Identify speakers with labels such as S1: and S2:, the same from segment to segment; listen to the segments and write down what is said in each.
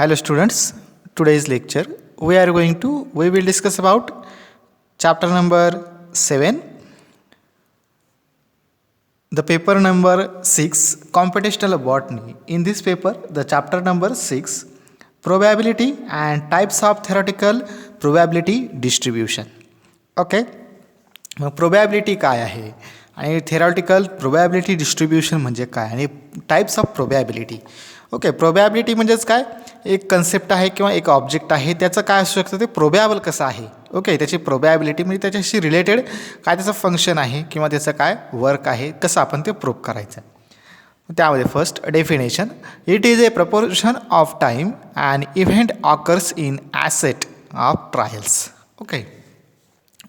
S1: Hello students, today's lecture we will discuss about chapter number 7, the paper number 6, computational botany. In this paper, the chapter number 6, probability and types of theoretical probability distribution. Okay, मग probability काय आहे आणि theoretical probability distribution म्हणजे काय आणि types of probability. Okay, probability म्हणजेच काय, एक कन्सेप्ट आहे किंवा एक ऑब्जेक्ट आहे, त्याचं काय असू शकतं, ते प्रोबॅबल कसं आहे. ओके, त्याची प्रोबॅबिलिटी म्हणजे त्याच्याशी रिलेटेड काय त्याचं फंक्शन आहे किंवा त्याचं काय वर्क आहे, कसं आपण ते प्रूव्ह करायचं. त्यामध्ये first definition, it is a proportion of time and event occurs in a set of trials. Okay,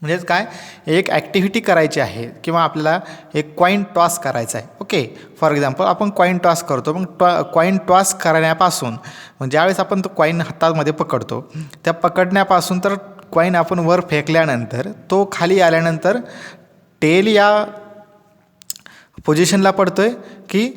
S1: म्हणजेच काय, एक ॲक्टिव्हिटी करायची आहे किंवा आपल्याला एक कॉईन टॉस करायचा आहे. ओके, फॉर एक्झाम्पल आपण कॉईन टॉस करतो. मग कॉईन टॉस करण्यापासून म्हणजे ज्यावेळेस आपण तो कॉईन हातामध्ये पकडतो, त्या पकडण्यापासून तर कॉईन आपण वर फेकल्यानंतर तो खाली आल्यानंतर टेल या पोझिशनला पडतो आहे की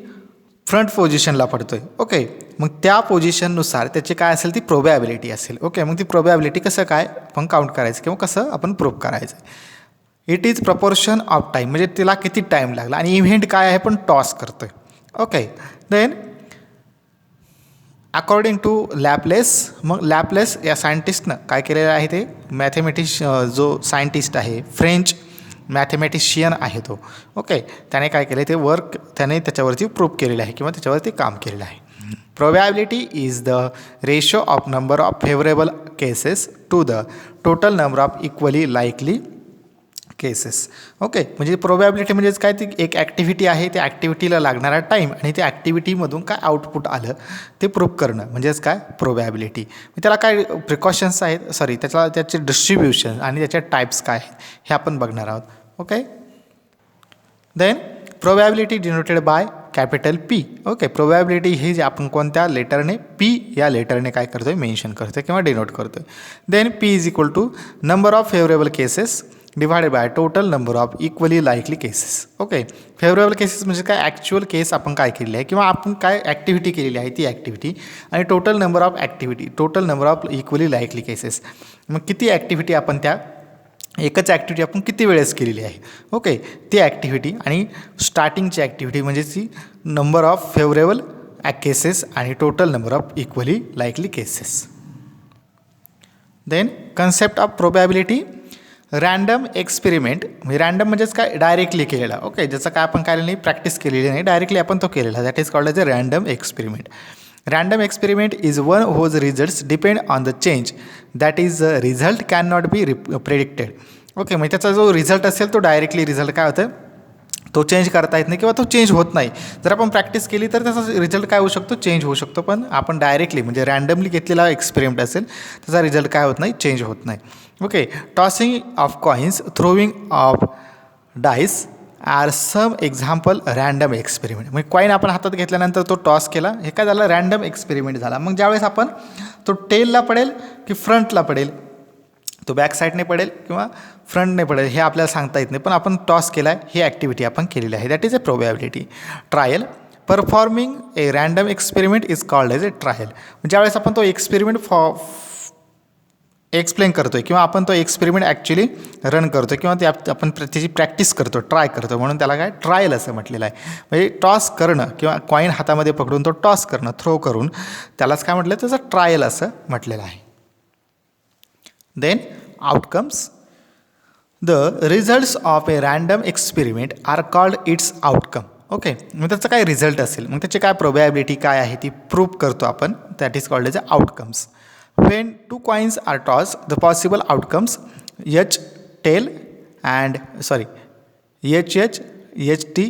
S1: फ्रंट पोझिशनला पडतो आहे. ओके, मग त्या पोझिशननुसार त्याची काय असेल, ती प्रोबॅबिलिटी असेल. ओके, मग ती प्रोबॅबिलिटी कसं काय आपण काउंट करायचं किंवा कसं आपण प्रूव्ह करायचं. It is proportion of time म्हणजे तिला किती टाईम लागला आणि इव्हेंट काय आहे, पण टॉस करतो आहे. Okay, then according to Laplace, मग लॅपलेस या सायंटिस्टनं काय केलेलं आहे, ते जो सायंटिस्ट आहे, फ्रेंच मॅथेमॅटिशियन आहे तो. ओके, त्याने काय केलं, ते वर्क त्याने त्याच्यावरती प्रूव्ह केलेलं आहे किंवा त्याच्यावरती काम केलेलं आहे. Probability is the ratio of number of favourable cases to the total number of equally likely cases. Okay, म्हणजे प्रोबॅबिलिटी म्हणजेच काय, ती एक ॲक्टिव्हिटी आहे, त्या ॲक्टिव्हिटीला लागणारा टाईम आणि त्या ॲक्टिव्हिटीमधून काय आउटपुट आलं ते प्रूव्ह करणं म्हणजेच काय प्रोबॅबिलिटी. त्याला काय प्रिकॉशन्स आहेत, त्याचे डिस्ट्रीब्युशन आणि त्याच्या टाईप्स काय आहेत हे आपण बघणार आहोत. Okay, then probability denoted by capital P. Okay, probability ही जे आपण कोणत्या लेटरने, पी या लेटरने काय करतो आहे, मेन्शन करतो आहे किंवा डिनोट करतो आहे. Then P is equal to number of favourable cases divided by total number of equally likely cases. Okay, favourable cases म्हणजे काय, ॲक्च्युअल केस आपण काय केलेली आहे किंवा आपण काय ॲक्टिव्हिटी केलेली आहे ती ॲक्टिव्हिटी, आणि total number of equally likely cases. मग किती ॲक्टिव्हिटी आपण त्या एकच ॲक्टिव्हिटी आपण किती वेळेस केलेली आहे. ओके, ती ॲक्टिव्हिटी आणि स्टार्टिंगची ॲक्टिव्हिटी म्हणजे ती नंबर ऑफ फेवरेबल केसेस आणि total number of equally likely cases. Then concept of probability, random experiment म्हणजे रँडम म्हणजेच काय, डायरेक्टली केलेला. ओके, ज्याचं काय आपण काय नाही, प्रॅक्टिस केलेली नाही, डायरेक्टली आपण तो केलेला, that is called as a random experiment. Random experiment is one whose results depend on the change. That is, the result cannot be predicted. Okay, म्हणजे त्याचा जो रिझल्ट असेल तो डायरेक्टली रिझल्ट काय होतं, तो चेंज करता येत नाही किंवा तो चेंज होत नाही. जर आपण प्रॅक्टिस केली तर त्याचा रिझल्ट काय होऊ शकतो, चेंज होऊ शकतो. पण आपण डायरेक्टली म्हणजे रँडमली घेतलेला एक्सपेरिमेंट असेल त्याचा रिझल्ट काय होत नाही, चेंज होत नाही. Okay, tossing of coins, throwing of dice are some example random experiment. म्हणजे कॉईन आपण हातात घेतल्यानंतर तो टॉस केला, हे काय झालं, रँडम एक्सपेरिमेंट झाला. मग ज्यावेळेस आपण तो टेलला पडेल की फ्रंटला पडेल, तो बॅक साईडने पडेल किंवा फ्रंटने पडेल हे आपल्याला सांगता येत नाही, पण आपण टॉस केला आहे, ही ॲक्टिव्हिटी आपण केलेली आहे, that is a probability. Trial, performing A random experiment is called as A trial. ज्यावेळेस आपण तो एक्सपेरिमेंट एक्सप्लेन करतो आहे किंवा आपण तो एक्सपेरिमेंट ॲक्च्युली रन करतो किंवा ते आपण त्याची प्रॅक्टिस करतो, ट्राय करतो, म्हणून त्याला काय ट्रायल असं म्हटलेलं आहे. म्हणजे टॉस करणं किंवा कॉईन हातामध्ये पकडून तो टॉस करणं, थ्रो करून, त्यालाच काय म्हटलं, त्याचं ट्रायल असं म्हटलेलं आहे. Then outcomes, the results of a random experiment are called its outcome. Okay, मग त्याचं काय रिझल्ट असेल, मग त्याची काय प्रोबॅबिलिटी काय आहे ती प्रूव्ह करतो आपण, that is called as a outcomes. When two coins are tossed, the possible outcomes H tail and HH, HT,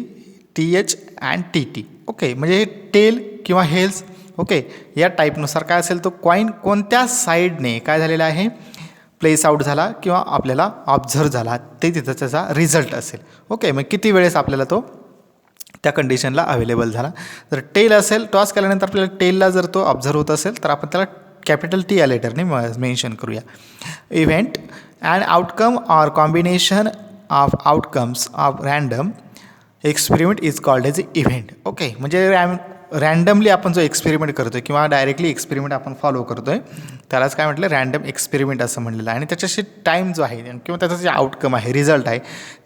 S1: TH and TT. Okay, म्हणजे हे टेल किंवा हेल्स. ओके, या टाईपनुसार काय असेल, तो कॉईन कोणत्या साईडने काय झालेला आहे, प्लेस आउट झाला किंवा आपल्याला ऑब्झर्व झाला, ते तिथं त्याचा रिझल्ट असेल. ओके, मग किती वेळेस आपल्याला तो त्या कंडिशनला अवेलेबल झाला. जर टेल असेल, टॉस केल्यानंतर आपल्याला टेलला जर तो ऑब्झर्व होत असेल तर आपण त्याला कॅपिटल टी या लेटरने मेन्शन करूया. Event and outcome or combination of outcomes of random experiment is called as event. Okay, म्हणजे रँडमली आपण जो एक्सपेरिमेंट करतो आहे किंवा डायरेक्टली एक्सपेरिमेंट आपण फॉलो करतो आहे त्यालाच काय म्हटलं रँडम एक्सपेरिमेंट असं म्हणलेलं आहे. आणि त्याच्याशी टाईम जो आहे किंवा त्याचं जे आउटकम आहे रिझल्ट आहे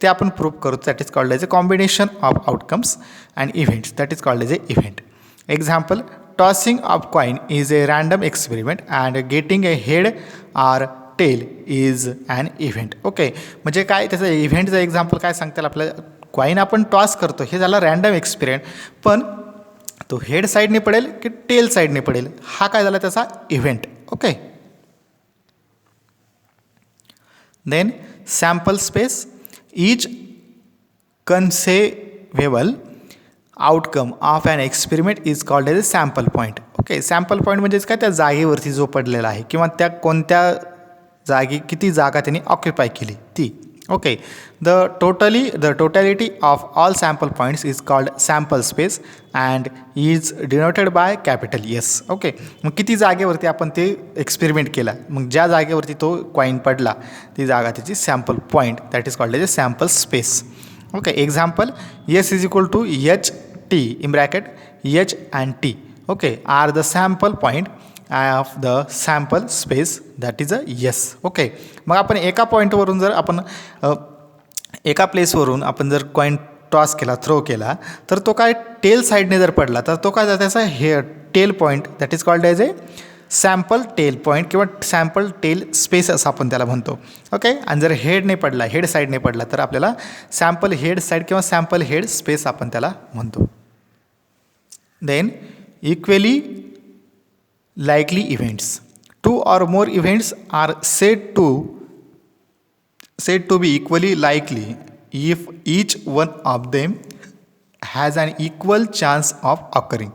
S1: ते आपण प्रूव्ह करतो. That is called as a combination of outcomes and events. That is called as a event. Example, tossing of coin is a random experiment and getting a head or tail is an event. Okay, म्हणजे काय त्याचं इव्हेंटचं example काय सांगता येईल आपल्याला. Coin आपण toss करतो हे झालं रँडम एक्सपेरिमेंट, पण तो हेड साईडने पडेल की टेल साईडने पडेल हा काय झाला त्याचा event. Okay, then sample space. Each conceivable outcome of an experiment is called as a sample point. Okay, sample point म्हणजेच काय त्या जागेवरती जो पडलेला आहे किंवा त्या कोणत्या जागी किती जागा त्यांनी ऑक्युपाय केली ती. Okay, the totality of all sample points is called sample space and is denoted by capital S. Okay, मग किती जागेवरती आपण ते एक्सपेरिमेंट केला, मग ज्या जागेवरती तो कॉईन पडला ती जागा त्याची sample point. That is called as a sample space. Okay, example, S is equal to H T in bracket H and T. Okay, are the sample point of the sample space that is a yes. Okay, मग आपण एका पॉईंटवरून जर आपण एका प्लेसवरून आपण जर coin toss केला, throw केला, तर तो काय टेल साईडने जर पडला तर तो काय त्याचा हे tail point that is called as a sample tail point किंवा सॅम्पल टेल स्पेस असं आपण त्याला म्हणतो. ओके, आणि जर हेडने पडला, हेड साईडने पडला तर आपल्याला सॅम्पल हेड साईड किंवा सॅम्पल हेड स्पेस आपण त्याला म्हणतो. Then equally likely events. Two or more events are said to be equally likely if each one of them has an equal chance of occurring.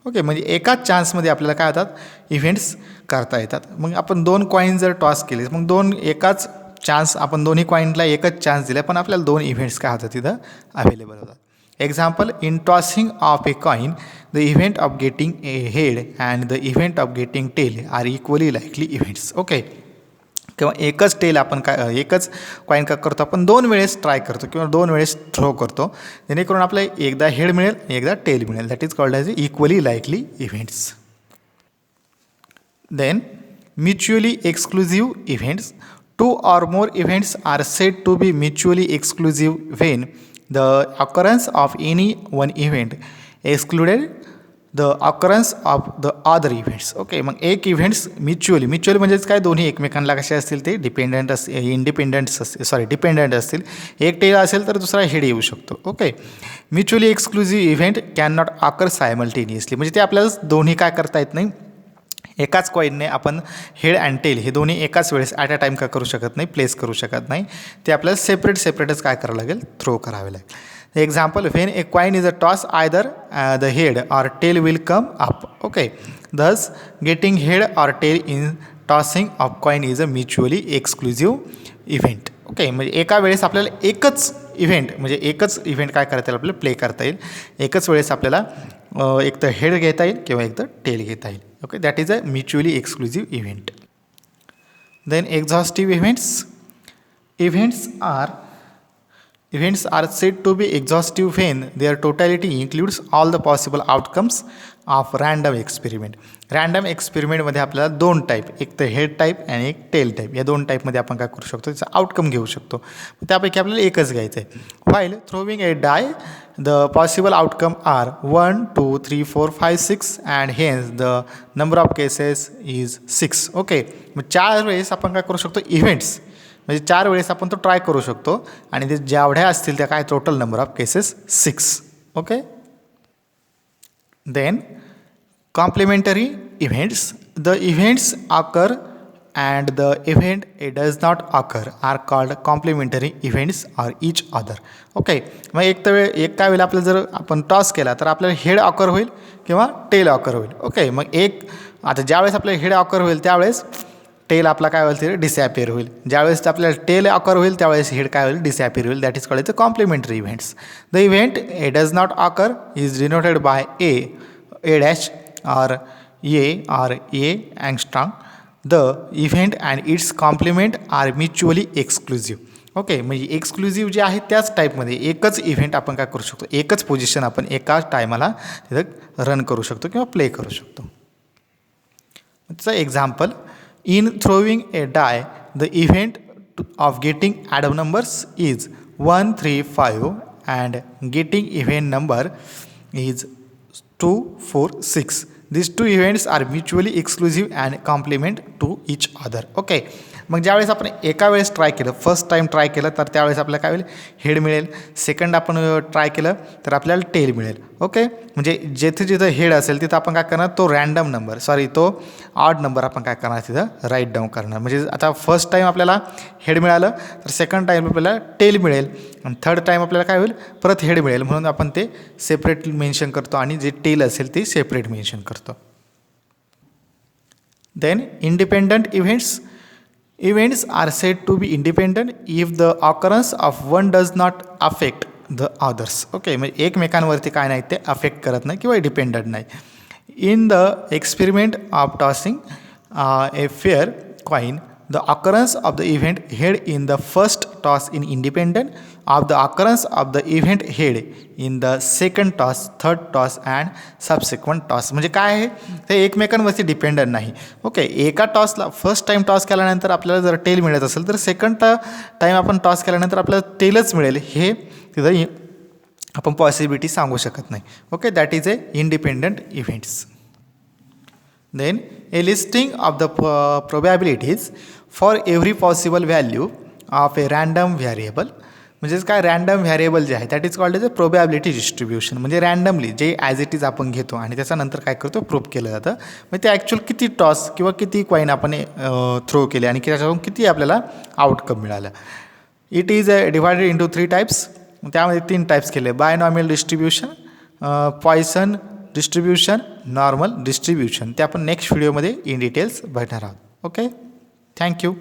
S1: Okay, म्हणजे एकाच चान्समध्ये आपल्याला काय होतात events करता येतात. मग आपण दोन कॉईन जर टॉस केले मग एकाच चान्स आपण दोन्ही कॉईनला एकच चान्स दिला पण आपल्याला दोन इव्हेंट्स काय होतात तिथं अवेलेबल होतात. Example, in tossing of a coin, the event of getting a head and the event of getting tail are equally likely events. Okay, किंवा एकच टेल आपण काय एकच कॉईन काय करतो आपण दोन वेळेस ट्राय करतो किंवा दोन वेळेस थ्रो करतो जेणेकरून आपल्याला एकदा हेड मिळेल एकदा टेल मिळेल. That is called as equally likely events. Then mutually exclusive events. Two or more events are said to be mutually exclusive when the occurrence of any one event excluded the occurrence of the other events. Okay, मग एक events mutually म्हणजेच काय दोन्ही एकमेकांना कसे असतील ते dependent dependent असतील. एक टेल असेल तर दुसरा हेड येऊ शकतो. Okay, mutually exclusive event can not occur simultaneously म्हणजे ते आपल्याला दोन्ही काय करता येत नाही. एकाच कॉईनने आपण हेड अँड टेल हे दोन्ही एकाच वेळेस ॲट अ टाईम काय करू शकत नाही, प्लेस करू शकत नाही. ते आपल्याला सेपरेटच काय करावं लागेल, थ्रो करावे लागेल. Example, when a coin is a toss either the head or tail will come up. Okay, thus getting head or tail in tossing of coin is a mutually exclusive event. Okay, म्हणजे एका वेळेस आपल्याला एकच event काय करता येईल आपल्याला play करता येईल. एकच वेळेस आपल्याला एक तर हेड घेता येईल किंवा एक तर टेल घेता येईल. Okay, that is a mutually exclusive event. Then exhaustive events. Events are said to be exhaustive when their totality includes all the possible outcomes of random experiment. Random एक्सपेरिमेंटमध्ये आपल्याला दोन टाईप, एक तर हेड टाईप आणि एक tail type, या दोन टाईपमध्ये आपण काय करू शकतो त्याचा आउटकम घेऊ शकतो. त्यापैकी आपल्याला एकच घ्यायचं आहे. While throwing a die the possible outcome are 1, 2, 3, 4, 5, 6 and hence the number of cases is 6. Okay, मग 4 वेळेस आपण काय करू शकतो इव्हेंट्स म्हणजे 4 वेळेस आपण तो ट्राय करू शकतो आणि ते जेवढ्या असतील त्या काय total number of cases 6. Okay, then complementary events. The events occur and the event it does not occur are called complementary events or each other. Okay, मग एका वेळेला आपल्याला जर आपण टॉस केला तर आपल्याला हेड ऑकर होईल किंवा टेल ऑकर होईल. ओके, मग आता ज्यावेळेस आपल्याला हेड ऑकर होईल त्यावेळेस टेल आपला काय होईल ते डिसॅपियर होईल. ज्यावेळेस आपल्याला टेल ऑकर होईल त्यावेळेस हेड काय होईल डिसॅपियर होईल. That is called the complementary events. The event A does not occur is denoted by A dash or A angstrom. The event and its complement are mutually exclusive. Okay, म्हणजे exclusive जे आहे त्याच टाईपमध्ये एकच event आपण काय करू शकतो, एकच पोझिशन आपण एका टायमाला तिथं रन करू शकतो किंवा प्ले करू शकतो. त्याचं example, in throwing a die the event of getting odd numbers is 1, 3, 5 and getting even number is 2, 4, 6. These two events are mutually exclusive and complement to each other. Okay, मग ज्यावेळेस आपण एका वेळेस ट्राय केलं, first time try केलं तर त्यावेळेस आपल्याला काय होईल, हेड मिळेल. सेकंड आपण ट्राय केलं तर आपल्याला टेल मिळेल. ओके, म्हणजे जिथे जिथं हेड असेल तिथं आपण काय करणार, तो रँडम नंबर तो ऑड नंबर आपण काय करणार तिथं राईट डाऊन करणार. म्हणजे आता फर्स्ट टाईम आपल्याला हेड मिळालं तर सेकंड टाईम आपल्याला टेल मिळेल आणि थर्ड टाईम आपल्याला काय होईल, परत हेड मिळेल. म्हणून आपण ते सेपरेट मेन्शन करतो आणि जे टेल असेल ते सेपरेट मेन्शन करतो. Then independent Events are said to be independent if the occurrence of one does not affect the others. Okay, म्हणजे एकमेकांवरती काय नाही ते अफेक्ट करत नाही किंवा डिपेंडंट नाही. In the experiment of tossing a fair coin, the occurrence of the event head in the first toss is independent of the occurrence of the event head in the second toss, third toss and subsequent toss. म्हणजे काय आहे ते एकमेकांवरती dependent नाही. Okay, एका टॉसला first time toss केल्यानंतर आपल्याला जर टेल मिळत असेल तर सेकंड टाईम आपण टॉस केल्यानंतर आपल्याला टेलच मिळेल हे तिथं आपण पॉसिबिलिटी सांगू शकत नाही. Okay, that is a independent events. Then a listing of the probabilities for every possible value of a random variable. म्हणजेच काय, रँडम व्हॅरिएबल जे आहे that is called as a probability distribution. म्हणजे रँडमली जे as it is आपण घेतो आणि त्याच्यानंतर काय करतो, प्रूफ केलं जातं. म्हणजे ते ॲक्च्युअल किती टॉस किंवा किती कॉईन आपण थ्रो केले आणि त्याच्यातून किती आपल्याला आउटकम मिळालं. It is divided into 3 types. त्यामध्ये 3 टाईप्स केले, binomial distribution, Poisson distribution, normal distribution. ते आपण नेक्स्ट व्हिडिओमध्ये इन डिटेल्स बघणार आहोत. Okay, thank you.